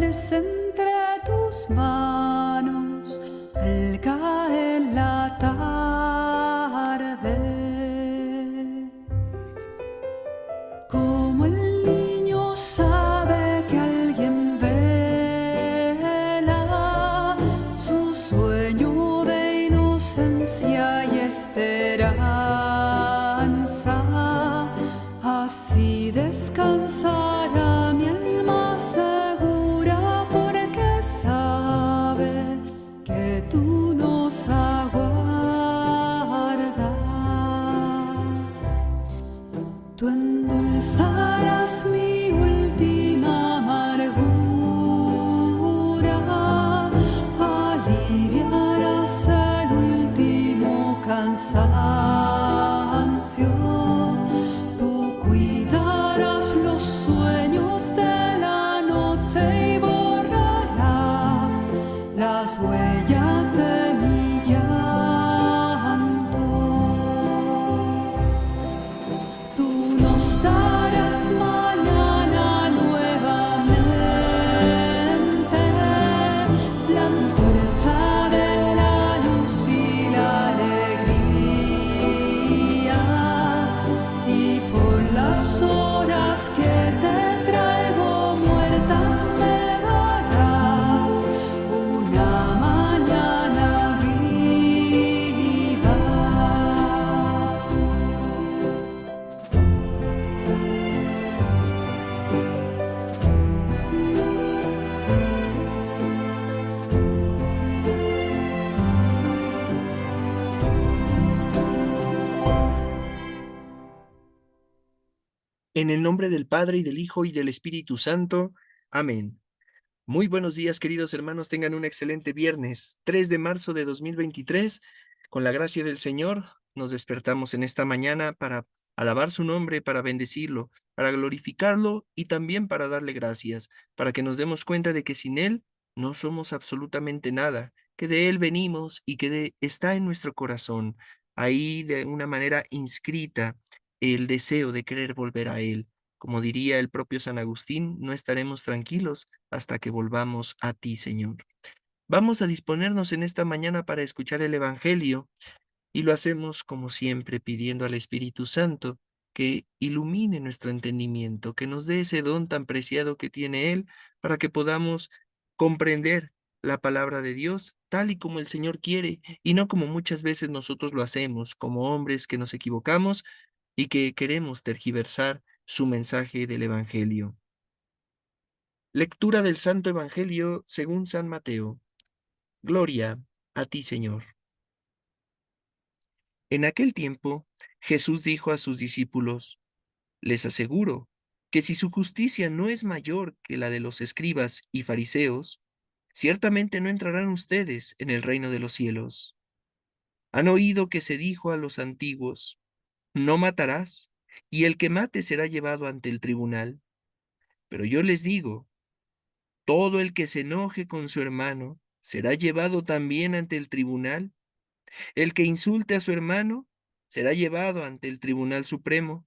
pones entre tus manos al caer la tarde. Como el niño sabe que alguien vela su sueño de inocencia y esperanza, así descansará mi alma segura, porque sabe que tú nos aguardas. Tú endulzarás mi última amargura, aliviarás el último cansancio. Tú cuidarás los sueños de la noche y borrarás las huellas de mi llanto. Tú nos darás mañana nuevamente la antorcha de la luz y la alegría, y por las horas que te traigo muertas me darás una mañana viva. En el nombre del Padre, y del Hijo, y del Espíritu Santo. Amén. Muy buenos días, queridos hermanos. Tengan un excelente viernes, 3 de marzo de 2023. Con la gracia del Señor, nos despertamos en esta mañana para alabar su nombre, para bendecirlo, para glorificarlo y también para darle gracias, para que nos demos cuenta de que sin Él no somos absolutamente nada, que de Él venimos y que está en nuestro corazón, ahí de una manera inscrita el deseo de querer volver a Él. Como diría el propio San Agustín, no estaremos tranquilos hasta que volvamos a ti, Señor. Vamos a disponernos en esta mañana para escuchar el Evangelio, y lo hacemos como siempre pidiendo al Espíritu Santo que ilumine nuestro entendimiento, que nos dé ese don tan preciado que tiene Él, para que podamos comprender la palabra de Dios tal y como el Señor quiere, y no como muchas veces nosotros lo hacemos, como hombres que nos equivocamos y que queremos tergiversar su mensaje del Evangelio. Lectura del Santo Evangelio según San Mateo. Gloria a ti, Señor. En aquel tiempo, Jesús dijo a sus discípulos: Les aseguro que si su justicia no es mayor que la de los escribas y fariseos, ciertamente no entrarán ustedes en el reino de los cielos. Han oído que se dijo a los antiguos: No matarás, y el que mate será llevado ante el tribunal. Pero yo les digo: todo el que se enoje con su hermano será llevado también ante el tribunal. El que insulte a su hermano será llevado ante el Tribunal Supremo,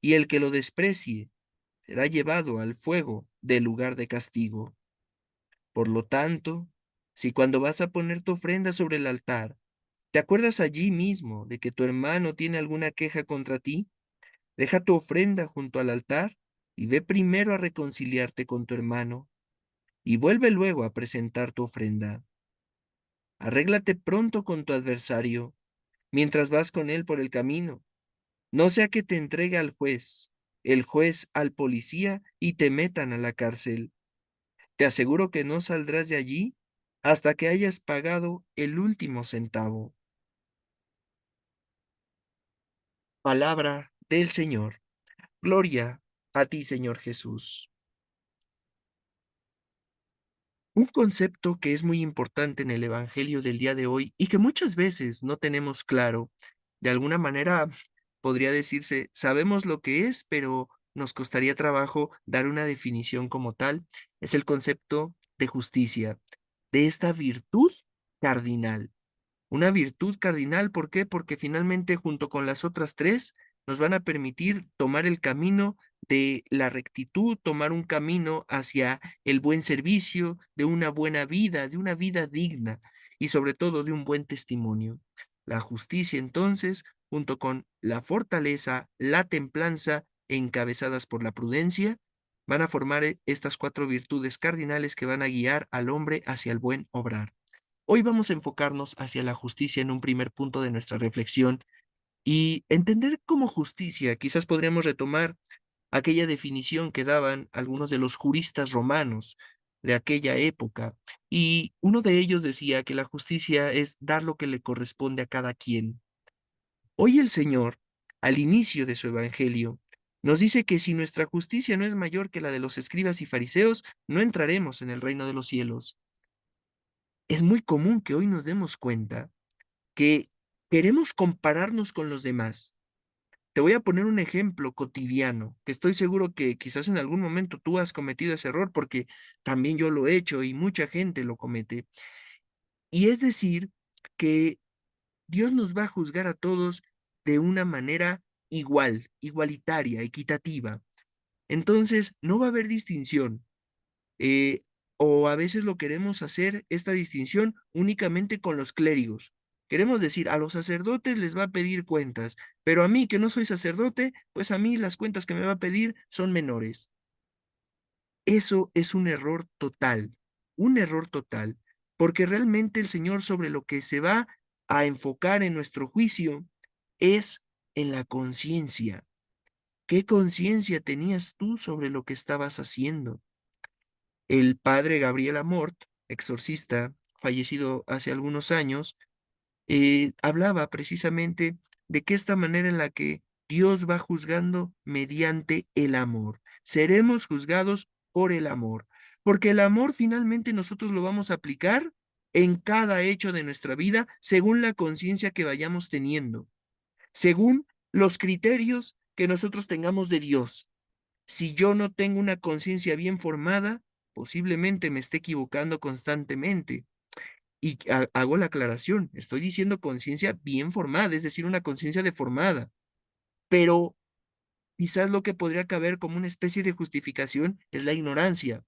y el que lo desprecie será llevado al fuego del lugar de castigo. Por lo tanto, si cuando vas a poner tu ofrenda sobre el altar, te acuerdas allí mismo de que tu hermano tiene alguna queja contra ti, deja tu ofrenda junto al altar y ve primero a reconciliarte con tu hermano, y vuelve luego a presentar tu ofrenda. Arréglate pronto con tu adversario mientras vas con él por el camino, no sea que te entregue al juez, el juez al policía y te metan a la cárcel. Te aseguro que no saldrás de allí hasta que hayas pagado el último centavo. Palabra del Señor. Gloria a ti, Señor Jesús. Un concepto que es muy importante en el Evangelio del día de hoy y que muchas veces no tenemos claro. De alguna manera podría decirse, sabemos lo que es, pero nos costaría trabajo dar una definición como tal. Es el concepto de justicia, de esta virtud cardinal. Una virtud cardinal, ¿por qué? Porque finalmente junto con las otras tres nos van a permitir tomar el camino de la rectitud, tomar un camino hacia el buen servicio, de una buena vida, de una vida digna y sobre todo de un buen testimonio. La justicia entonces, junto con la fortaleza, la templanza, encabezadas por la prudencia, van a formar estas cuatro virtudes cardinales que van a guiar al hombre hacia el buen obrar. Hoy vamos a enfocarnos hacia la justicia en un primer punto de nuestra reflexión y entender como justicia, quizás podríamos retomar aquella definición que daban algunos de los juristas romanos de aquella época, y uno de ellos decía que la justicia es dar lo que le corresponde a cada quien. Hoy el Señor, al inicio de su evangelio, nos dice que si nuestra justicia no es mayor que la de los escribas y fariseos, no entraremos en el reino de los cielos. Es muy común que hoy nos demos cuenta que queremos compararnos con los demás. Te voy a poner un ejemplo cotidiano, que estoy seguro que quizás en algún momento tú has cometido ese error, porque también yo lo he hecho y mucha gente lo comete. Y es decir, que Dios nos va a juzgar a todos de una manera igual, igualitaria, equitativa. Entonces, no va a haber distinción. eh, o a veces lo queremos hacer, esta distinción, únicamente con los clérigos. Queremos decir, a los sacerdotes les va a pedir cuentas, pero a mí que no soy sacerdote, pues a mí las cuentas que me va a pedir son menores. Eso es un error total, porque realmente el Señor sobre lo que se va a enfocar en nuestro juicio es en la conciencia. ¿Qué conciencia tenías tú sobre lo que estabas haciendo? El padre Gabriel Amort, exorcista, fallecido hace algunos años, hablaba precisamente de que esta manera en la que Dios va juzgando mediante el amor. Seremos juzgados por el amor, porque el amor finalmente nosotros lo vamos a aplicar en cada hecho de nuestra vida según la conciencia que vayamos teniendo, según los criterios que nosotros tengamos de Dios. Si yo no tengo una conciencia bien formada, posiblemente me esté equivocando constantemente. Y hago la aclaración, estoy diciendo conciencia bien formada, es decir, una conciencia deformada, pero quizás lo que podría caber como una especie de justificación es la ignorancia,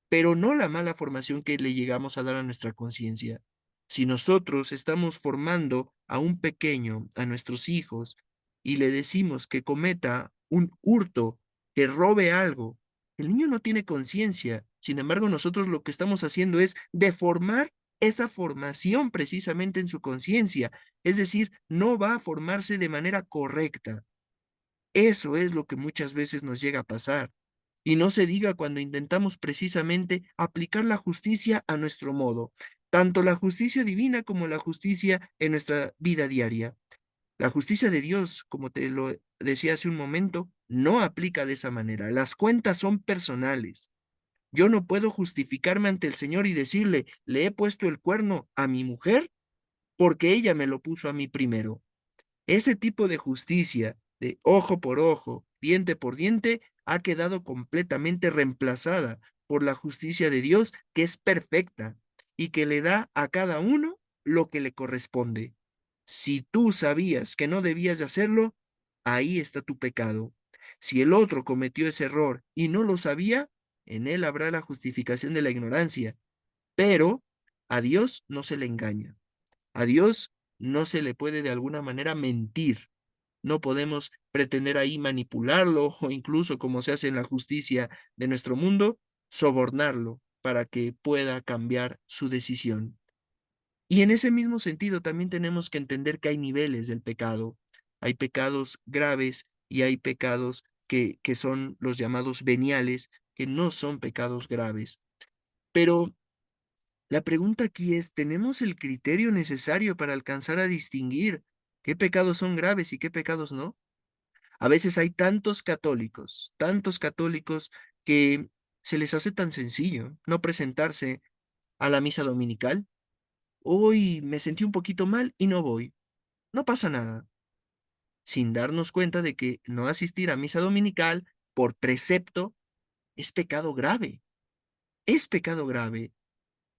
pero no la mala formación que le llegamos a dar a nuestra conciencia. Si nosotros estamos formando a un pequeño, a nuestros hijos, y le decimos que cometa un hurto, que robe algo, el niño no tiene conciencia. Sin embargo, nosotros lo que estamos haciendo es deformar esa formación precisamente en su conciencia. Es decir, no va a formarse de manera correcta. Eso es lo que muchas veces nos llega a pasar. Y no se diga cuando intentamos precisamente aplicar la justicia a nuestro modo, tanto la justicia divina como la justicia en nuestra vida diaria. La justicia de Dios, como te lo decía hace un momento, no aplica de esa manera. Las cuentas son personales. Yo no puedo justificarme ante el Señor y decirle, le he puesto el cuerno a mi mujer porque ella me lo puso a mí primero. Ese tipo de justicia, de ojo por ojo, diente por diente, ha quedado completamente reemplazada por la justicia de Dios, que es perfecta y que le da a cada uno lo que le corresponde. Si tú sabías que no debías de hacerlo, ahí está tu pecado. Si el otro cometió ese error y no lo sabía, en él habrá la justificación de la ignorancia, pero a Dios no se le engaña. A Dios no se le puede de alguna manera mentir. No podemos pretender ahí manipularlo o incluso, como se hace en la justicia de nuestro mundo, sobornarlo para que pueda cambiar su decisión. Y en ese mismo sentido también tenemos que entender que hay niveles del pecado. Hay pecados graves y hay pecados que son los llamados veniales, que no son pecados graves. Pero la pregunta aquí es, ¿tenemos el criterio necesario para alcanzar a distinguir qué pecados son graves y qué pecados no? A veces hay tantos católicos que se les hace tan sencillo no presentarse a la misa dominical. Hoy me sentí un poquito mal y no voy. No pasa nada, sin darnos cuenta de que no asistir a misa dominical por precepto es pecado grave. Es pecado grave.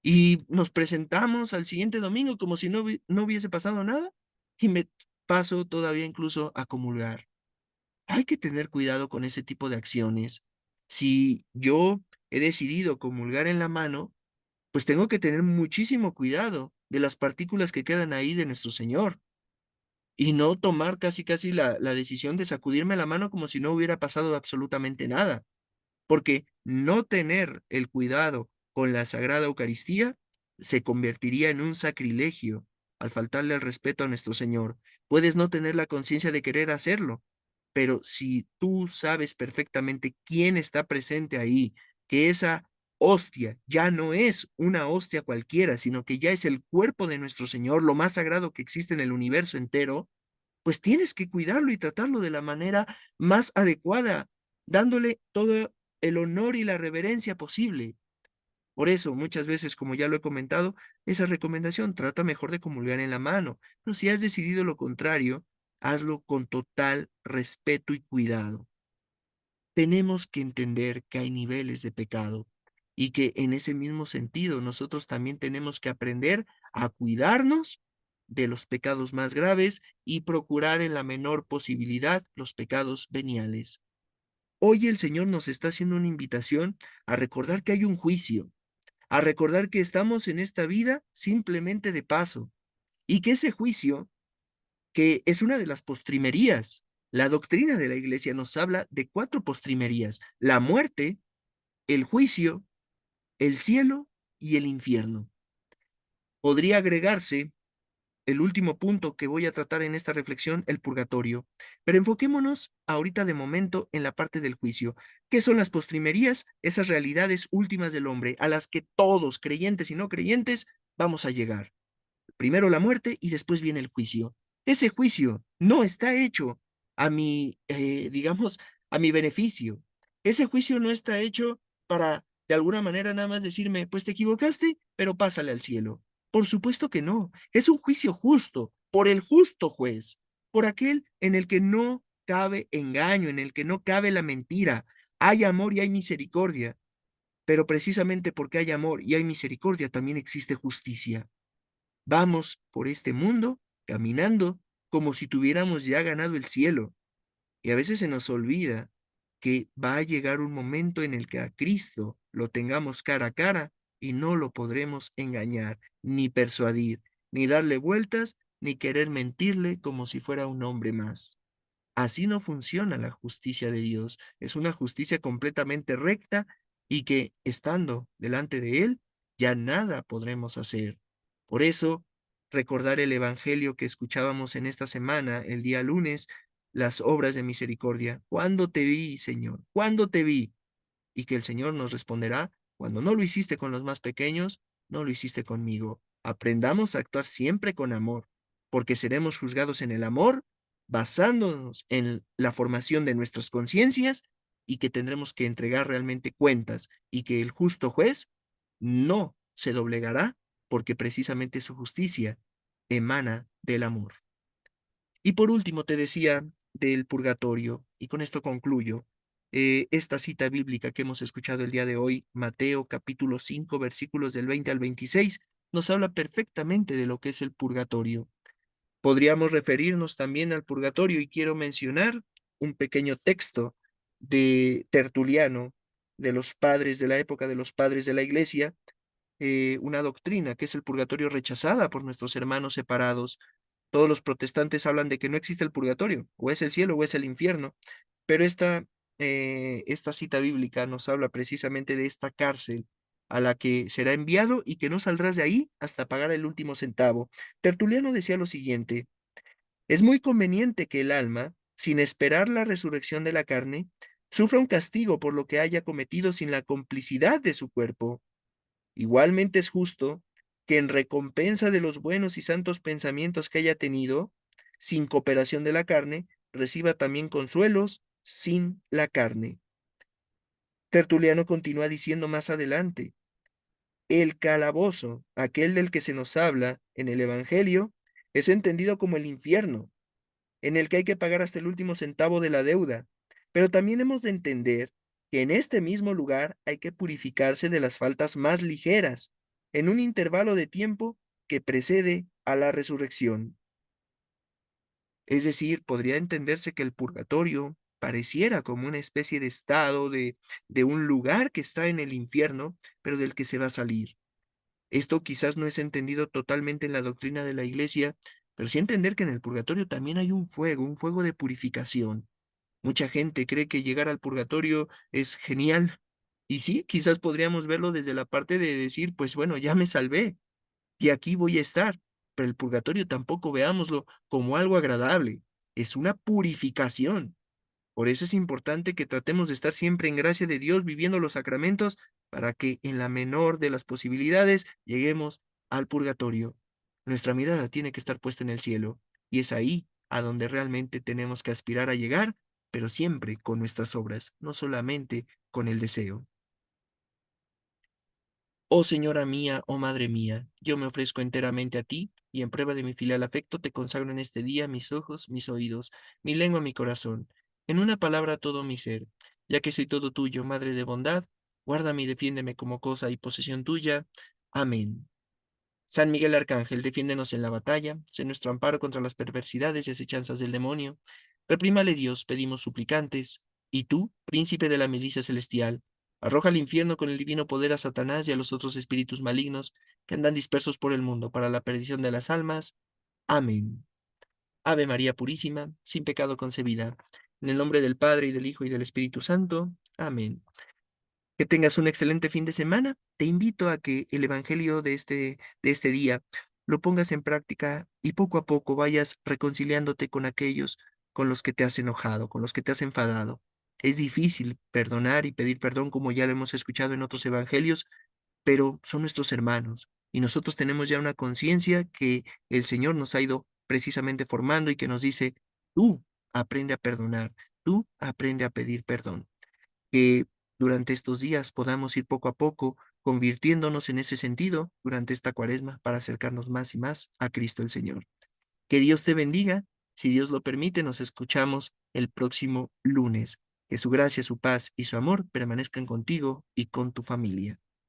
Y nos presentamos al siguiente domingo como si no hubiese pasado nada, y me paso todavía incluso a comulgar. Hay que tener cuidado con ese tipo de acciones. Si yo he decidido comulgar en la mano, pues tengo que tener muchísimo cuidado de las partículas que quedan ahí de nuestro Señor y no tomar casi casi la decisión de sacudirme la mano como si no hubiera pasado absolutamente nada. Porque no tener el cuidado con la Sagrada Eucaristía se convertiría en un sacrilegio al faltarle el respeto a nuestro Señor. Puedes no tener la conciencia de querer hacerlo, pero si tú sabes perfectamente quién está presente ahí, que esa hostia ya no es una hostia cualquiera, sino que ya es el cuerpo de nuestro Señor, lo más sagrado que existe en el universo entero, pues tienes que cuidarlo y tratarlo de la manera más adecuada, dándole todo el honor y la reverencia posible. Por eso, muchas veces, como ya lo he comentado, esa recomendación trata mejor de comulgar en la mano. Pero si has decidido lo contrario, hazlo con total respeto y cuidado. Tenemos que entender que hay niveles de pecado y que en ese mismo sentido nosotros también tenemos que aprender a cuidarnos de los pecados más graves y procurar en la menor posibilidad los pecados veniales. Hoy el Señor nos está haciendo una invitación a recordar que hay un juicio, a recordar que estamos en esta vida simplemente de paso y que ese juicio, que es una de las postrimerías, la doctrina de la Iglesia nos habla de 4 postrimerías: la muerte, el juicio, el cielo y el infierno. Podría agregarse el último punto que voy a tratar en esta reflexión, el purgatorio. Pero enfoquémonos ahorita de momento en la parte del juicio. ¿Qué son las postrimerías? Esas realidades últimas del hombre a las que todos, creyentes y no creyentes, vamos a llegar. Primero la muerte y después viene el juicio. Ese juicio no está hecho a mi, digamos, a mi beneficio. Ese juicio no está hecho para, de alguna manera, nada más decirme, pues te equivocaste, pero pásale al cielo. Por supuesto que no. Es un juicio justo, por el justo juez, por aquel en el que no cabe engaño, en el que no cabe la mentira. Hay amor y hay misericordia, pero precisamente porque hay amor y hay misericordia, también existe justicia. Vamos por este mundo caminando como si tuviéramos ya ganado el cielo. Y a veces se nos olvida que va a llegar un momento en el que a Cristo lo tengamos cara a cara y no lo podremos engañar, ni persuadir, ni darle vueltas, ni querer mentirle como si fuera un hombre más. Así no funciona la justicia de Dios. Es una justicia completamente recta y que, estando delante de Él, ya nada podremos hacer. Por eso, recordar el evangelio que escuchábamos en esta semana, el día lunes, las obras de misericordia. ¿Cuándo te vi, Señor? ¿Cuándo te vi? Y que el Señor nos responderá: cuando no lo hiciste con los más pequeños, no lo hiciste conmigo. Aprendamos a actuar siempre con amor, porque seremos juzgados en el amor, basándonos en la formación de nuestras conciencias, y que tendremos que entregar realmente cuentas, y que el justo juez no se doblegará, porque precisamente su justicia emana del amor. Y por último, te decía del purgatorio, y con esto concluyo. Esta cita bíblica que hemos escuchado el día de hoy, Mateo capítulo 5, versículos del 20 al 26, nos habla perfectamente de lo que es el purgatorio. Podríamos referirnos también al purgatorio y quiero mencionar un pequeño texto de Tertuliano, de los padres de la época de los padres de la iglesia, una doctrina que es el purgatorio rechazada por nuestros hermanos separados. Todos los protestantes hablan de que no existe el purgatorio, o es el cielo o es el infierno, pero esta cita bíblica nos habla precisamente de esta cárcel a la que será enviado y que no saldrás de ahí hasta pagar el último centavo. Tertuliano decía lo siguiente: es muy conveniente que el alma, sin esperar la resurrección de la carne, sufra un castigo por lo que haya cometido sin la complicidad de su cuerpo. Igualmente es justo que en recompensa de los buenos y santos pensamientos que haya tenido, sin cooperación de la carne, reciba también consuelos sin la carne. Tertuliano continúa diciendo más adelante: el calabozo, aquel del que se nos habla en el Evangelio, es entendido como el infierno, en el que hay que pagar hasta el último centavo de la deuda. Pero también hemos de entender que en este mismo lugar hay que purificarse de las faltas más ligeras, en un intervalo de tiempo que precede a la resurrección. Es decir, podría entenderse que el purgatorio pareciera como una especie de estado, de un lugar que está en el infierno, pero del que se va a salir. Esto quizás no es entendido totalmente en la doctrina de la Iglesia, pero sí entender que en el purgatorio también hay un fuego de purificación. Mucha gente cree que llegar al purgatorio es genial. Y sí, quizás podríamos verlo desde la parte de decir, pues bueno, ya me salvé y aquí voy a estar. Pero el purgatorio tampoco veámoslo como algo agradable. Es una purificación. Por eso es importante que tratemos de estar siempre en gracia de Dios, viviendo los sacramentos, para que en la menor de las posibilidades lleguemos al purgatorio. Nuestra mirada tiene que estar puesta en el cielo, y es ahí a donde realmente tenemos que aspirar a llegar, pero siempre con nuestras obras, no solamente con el deseo. Oh Señora mía, oh Madre mía, yo me ofrezco enteramente a ti, y en prueba de mi filial afecto te consagro en este día mis ojos, mis oídos, mi lengua, mi corazón, en una palabra todo mi ser, ya que soy todo tuyo, Madre de bondad, guárdame y defiéndeme como cosa y posesión tuya. Amén. San Miguel Arcángel, defiéndenos en la batalla, sé nuestro amparo contra las perversidades y acechanzas del demonio. Reprímale Dios, pedimos suplicantes. Y tú, príncipe de la milicia celestial, arroja al infierno con el divino poder a Satanás y a los otros espíritus malignos que andan dispersos por el mundo para la perdición de las almas. Amén. Ave María Purísima, sin pecado concebida. En el nombre del Padre, y del Hijo, y del Espíritu Santo. Amén. Que tengas un excelente fin de semana. Te invito a que el evangelio de este día lo pongas en práctica y poco a poco vayas reconciliándote con aquellos con los que te has enojado, con los que te has enfadado. Es difícil perdonar y pedir perdón, como ya lo hemos escuchado en otros evangelios, pero son nuestros hermanos y nosotros tenemos ya una conciencia que el Señor nos ha ido precisamente formando y que nos dice, tú aprende a perdonar, tú aprende a pedir perdón, que durante estos días podamos ir poco a poco convirtiéndonos en ese sentido durante esta cuaresma para acercarnos más y más a Cristo el Señor. Que Dios te bendiga. Si Dios lo permite, nos escuchamos el próximo lunes. Que su gracia, su paz y su amor permanezcan contigo y con tu familia.